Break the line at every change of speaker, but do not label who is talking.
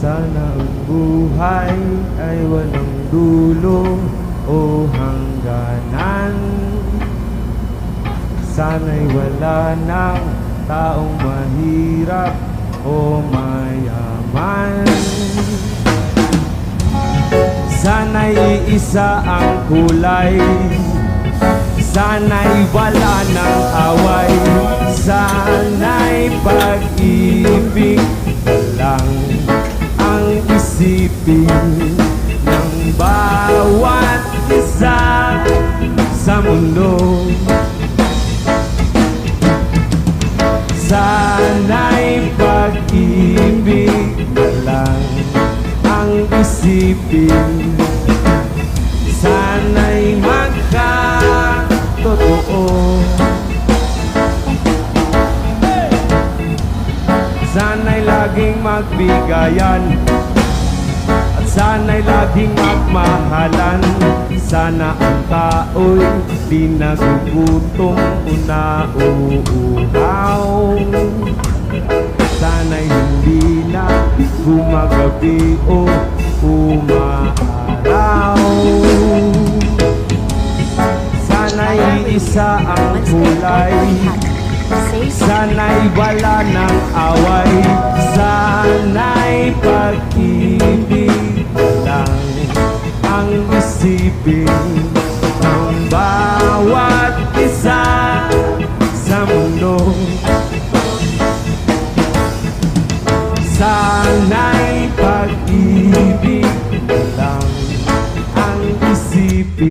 Sana ang buhay ay walang dulo o hangganan. Sana'y wala ng taong mahirap o mayaman. Sana'y isa ang kulay, sana'y wala ng away, sana'y pag-ibig lang ang isipin ng bawat isa sa mundo. Sana'y pag-ibig lang ang isipin, sana'y magkatotoo, sana'y laging magbigayan, at sana'y laging magmahalan. Sana ang tao'y di nagugutom o nauuhaw. Sana'y hindi na gumagabi o umaaraw. Sana'y isa ang kulay, sana'y wala ng away, sana'y pag-ibig lang ang isipin ng bawat